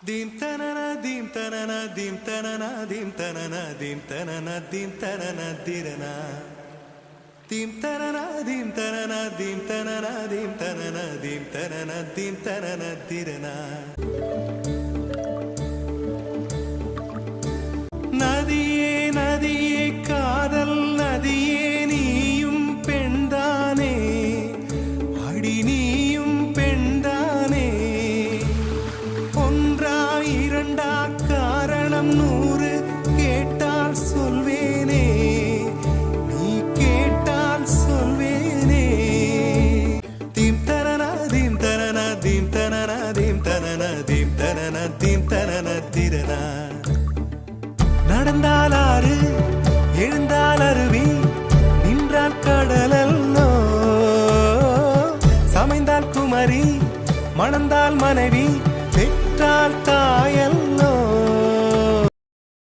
Dim tanana dim tanana dim tanana dim tanana dim tanana dim tanana dirana dim tanana dim tanana dim tanana dim tanana dim tanana dim tanana dirana நதியே நதியே காதல் நதியே நீயும் பெண்தானே அடி நீயும் பெண்தானே ஒன்றா இரண்டா காரணம் 100 கேட்டால் சொல்வேனே நீ கேட்டால் சொல்வேனே தீம் தரனா தீம் தரனா தீம் தரனா தீம் தரனா தீம் தரனா தீம் தரனா திரனா நடந்தால் ஆறு எழுந்தால் அருவி நின்றால் கடலல்லோ சமைந்தால் குமரி மணந்தால் மனைவி